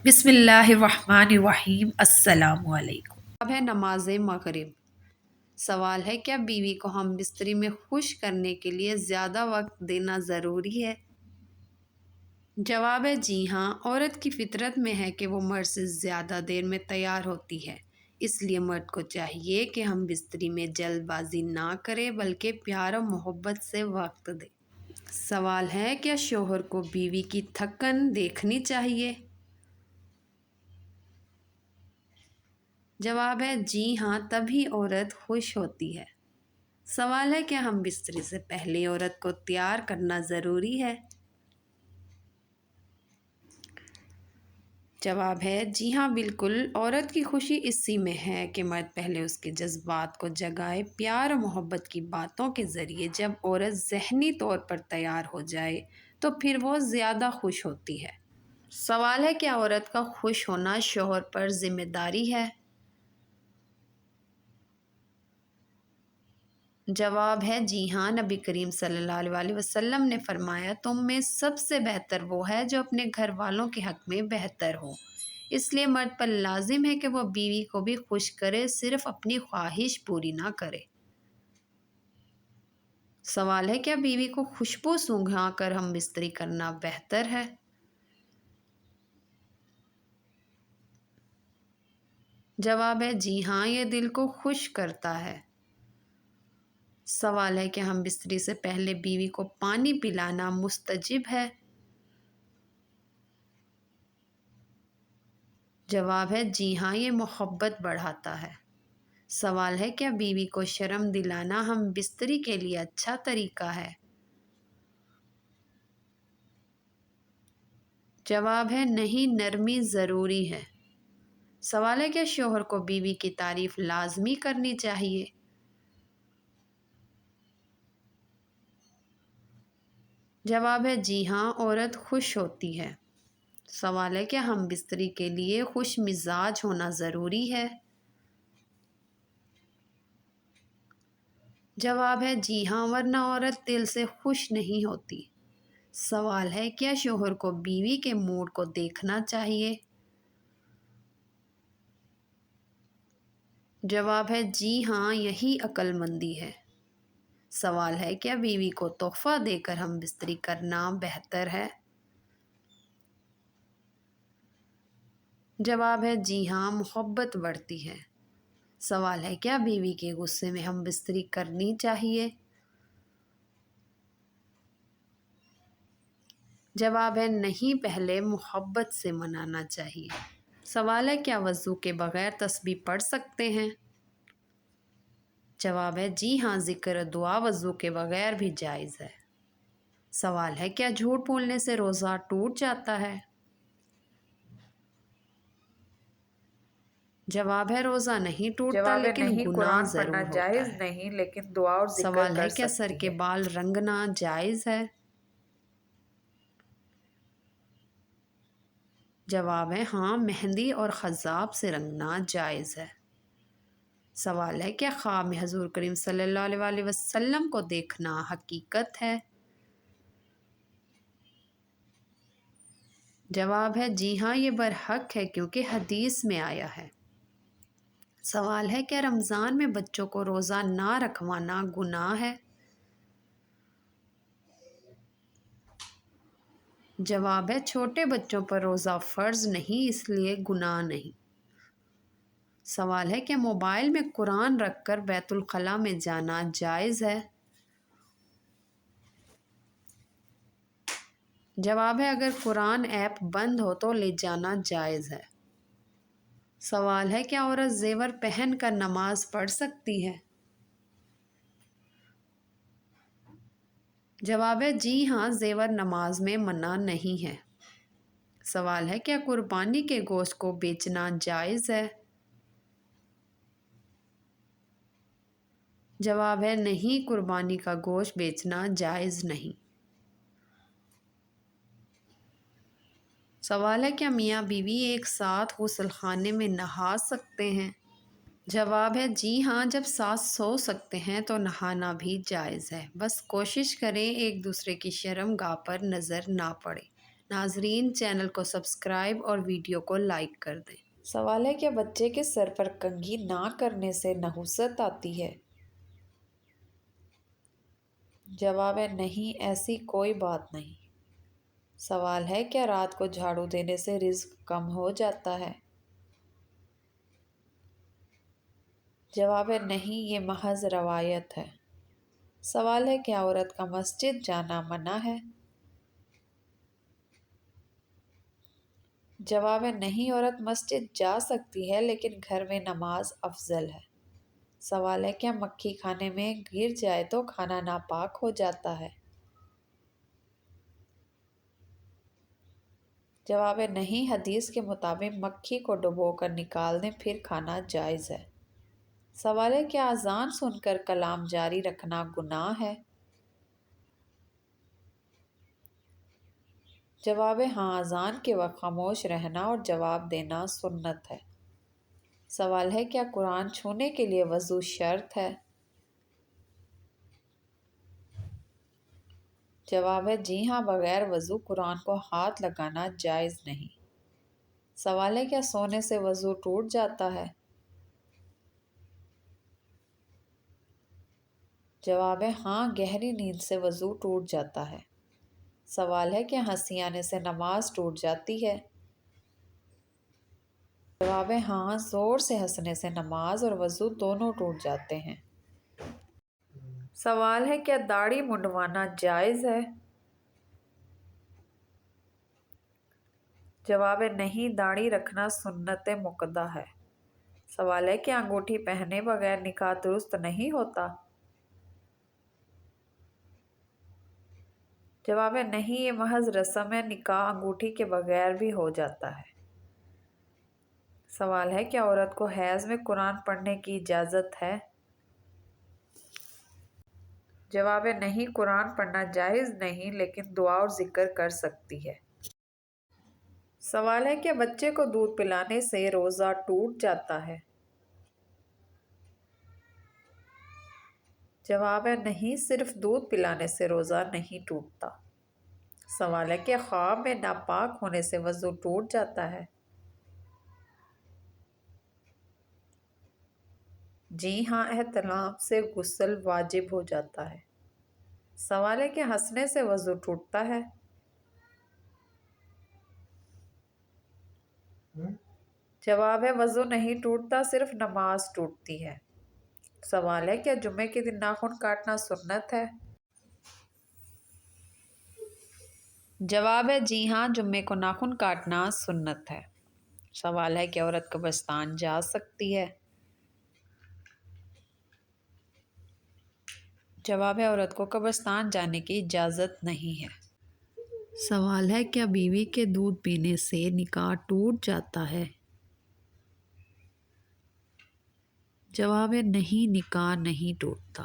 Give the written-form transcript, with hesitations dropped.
بسم اللہ الرحمن الرحیم۔ السلام علیکم۔ اب ہے نماز مغرب۔ سوال ہے، کیا بیوی کو ہم بستری میں خوش کرنے کے لیے زیادہ وقت دینا ضروری ہے؟ جواب ہے جی ہاں، عورت کی فطرت میں ہے کہ وہ مرد سے زیادہ دیر میں تیار ہوتی ہے، اس لیے مرد کو چاہیے کہ ہم بستری میں جلد بازی نہ کریں بلکہ پیار و محبت سے وقت دیں۔ سوال ہے، کیا شوہر کو بیوی کی تھکن دیکھنی چاہیے؟ جواب ہے جی ہاں، تبھی عورت خوش ہوتی ہے۔ سوال ہے، کیا ہم بستری سے پہلے عورت کو تیار کرنا ضروری ہے؟ جواب ہے جی ہاں، بالکل۔ عورت کی خوشی اسی میں ہے کہ مرد پہلے اس کے جذبات کو جگائے۔ پیار و محبت کی باتوں کے ذریعے جب عورت ذہنی طور پر تیار ہو جائے تو پھر وہ زیادہ خوش ہوتی ہے۔ سوال ہے، کیا عورت کا خوش ہونا شوہر پر ذمہ داری ہے؟ جواب ہے جی ہاں، نبی کریم صلی اللہ علیہ وسلم نے فرمایا، تم میں سب سے بہتر وہ ہے جو اپنے گھر والوں کے حق میں بہتر ہو۔ اس لیے مرد پر لازم ہے کہ وہ بیوی کو بھی خوش کرے، صرف اپنی خواہش پوری نہ کرے۔ سوال ہے، کیا بیوی کو خوشبو سونگھا کر ہم بستری کرنا بہتر ہے؟ جواب ہے جی ہاں، یہ دل کو خوش کرتا ہے۔ سوال ہے، کہ ہم بستری سے پہلے بیوی کو پانی پلانا مستحب ہے؟ جواب ہے جی ہاں، یہ محبت بڑھاتا ہے۔ سوال ہے، کیا بیوی کو شرم دلانا ہم بستری کے لیے اچھا طریقہ ہے؟ جواب ہے نہیں، نرمی ضروری ہے۔ سوال ہے، کیا شوہر کو بیوی کی تعریف لازمی کرنی چاہیے؟ جواب ہے جی ہاں، عورت خوش ہوتی ہے۔ سوال ہے، کیا ہم بستری کے لیے خوش مزاج ہونا ضروری ہے؟ جواب ہے جی ہاں، ورنہ عورت دل سے خوش نہیں ہوتی۔ سوال ہے، کیا شوہر کو بیوی کے موڈ کو دیکھنا چاہیے؟ جواب ہے جی ہاں، یہی عقل مندی ہے۔ سوال ہے، کیا بیوی کو تحفہ دے کر ہم بستری کرنا بہتر ہے؟ جواب ہے جی ہاں، محبت بڑھتی ہے۔ سوال ہے، کیا بیوی کے غصے میں ہم بستری کرنی چاہیے؟ جواب ہے نہیں، پہلے محبت سے منانا چاہیے۔ سوال ہے، کیا وضو کے بغیر تسبیح پڑھ سکتے ہیں؟ جواب ہے جی ہاں، ذکر و دعا وضو کے بغیر بھی جائز ہے۔ سوال ہے، کیا جھوٹ بولنے سے روزہ ٹوٹ جاتا ہے؟ جواب ہے روزہ نہیں ٹوٹتا، جواب ہے لیکن نہیں، گناہ قرآن پڑھنا ضرور ہوتا جائز ہے۔ نہیں لیکن دعا اور ذکر سوال کر ہے، کیا سر سکتی کے ہے۔ بال رنگنا جائز ہے؟ جواب ہے ہاں، مہندی اور خضاب سے رنگنا جائز ہے۔ سوال ہے، کیا خواب میں حضور کریم صلی اللہ علیہ وسلم کو دیکھنا حقیقت ہے؟ جواب ہے جی ہاں، یہ برحق ہے کیونکہ حدیث میں آیا ہے۔ سوال ہے، کیا رمضان میں بچوں کو روزہ نہ رکھوانا گناہ ہے؟ جواب ہے چھوٹے بچوں پر روزہ فرض نہیں، اس لیے گناہ نہیں۔ سوال ہے، کیا موبائل میں قرآن رکھ کر بیت الخلاء میں جانا جائز ہے؟ جواب ہے اگر قرآن ایپ بند ہو تو لے جانا جائز ہے۔ سوال ہے، کیا عورت زیور پہن کر نماز پڑھ سکتی ہے؟ جواب ہے جی ہاں، زیور نماز میں منع نہیں ہے۔ سوال ہے، کیا قربانی کے گوشت کو بیچنا جائز ہے؟ جواب ہے نہیں، قربانی کا گوشت بیچنا جائز نہیں۔ سوال ہے، کیا میاں بیوی ایک ساتھ غسل خانے میں نہا سکتے ہیں؟ جواب ہے جی ہاں، جب ساتھ سو سکتے ہیں تو نہانا بھی جائز ہے، بس کوشش کریں ایک دوسرے کی شرم گاہ پر نظر نہ پڑے۔ ناظرین چینل کو سبسکرائب اور ویڈیو کو لائک کر دیں۔ سوال ہے کیا بچے کے سر پر کنگھی نہ کرنے سے نحوست آتی ہے؟ جواب ہے نہیں، ایسی کوئی بات نہیں۔ سوال ہے کیا رات کو جھاڑو دینے سے رزق کم ہو جاتا ہے؟ جواب ہے نہیں، یہ محض روایت ہے۔ سوال ہے کیا عورت کا مسجد جانا منع ہے؟ جواب ہے نہیں، عورت مسجد جا سکتی ہے لیکن گھر میں نماز افضل ہے۔ سوال ہے کیا مکھی کھانے میں گر جائے تو کھانا ناپاک ہو جاتا ہے؟ جواب ہے نہیں، حدیث کے مطابق مکھی کو ڈبو کر نکال دیں پھر کھانا جائز ہے۔ سوال ہے کیا اذان سن کر کلام جاری رکھنا گناہ ہے؟ جواب ہے ہاں، اذان کے وقت خاموش رہنا اور جواب دینا سنت ہے۔ سوال ہے کیا قرآن چھونے کے لیے وضو شرط ہے؟ جواب ہے جی ہاں، بغیر وضو قرآن کو ہاتھ لگانا جائز نہیں۔ سوال ہے کیا سونے سے وضو ٹوٹ جاتا ہے؟ جواب ہے ہاں، گہری نیند سے وضو ٹوٹ جاتا ہے۔ سوال ہے کیا ہنسی آنے سے نماز ٹوٹ جاتی ہے؟ جواب ہے ہاں، زور سے ہنسنے سے نماز اور وضو دونوں ٹوٹ جاتے ہیں۔ سوال ہے کیا داڑھی منڈوانا جائز ہے؟ جواب ہے نہیں، داڑھی رکھنا سنت مؤکدہ ہے۔ سوال ہے کیا انگوٹھی پہنے بغیر نکاح درست نہیں ہوتا؟ جواب ہے نہیں، یہ محض رسم ہے، نکاح انگوٹھی کے بغیر بھی ہو جاتا ہے۔ سوال ہے کیا عورت کو حیض میں قرآن پڑھنے کی اجازت ہے؟ جواب ہے نہیں، قرآن پڑھنا جائز نہیں لیکن دعا اور ذکر کر سکتی ہے۔ سوال ہے کیا بچے کو دودھ پلانے سے روزہ ٹوٹ جاتا ہے؟ جواب ہے نہیں، صرف دودھ پلانے سے روزہ نہیں ٹوٹتا۔ سوال ہے کیا خواب میں ناپاک ہونے سے وضو ٹوٹ جاتا ہے؟ جی ہاں، احتلام سے غسل واجب ہو جاتا ہے۔ سوال ہے کہ ہنسنے سے وضو ٹوٹتا ہے؟ جواب ہے وضو نہیں ٹوٹتا، صرف نماز ٹوٹتی ہے۔ سوال ہے کیا جمعے کے دن ناخن کاٹنا سنت ہے؟ جواب ہے جی ہاں، جمعے کو ناخن کاٹنا سنت ہے۔ سوال ہے کہ عورت قبرستان جا سکتی ہے؟ جواب ہے عورت کو قبرستان جانے کی اجازت نہیں ہے۔ سوال ہے کیا بیوی کے دودھ پینے سے نکاح ٹوٹ جاتا ہے؟ جواب ہے نہیں، نکاح نہیں ٹوٹتا۔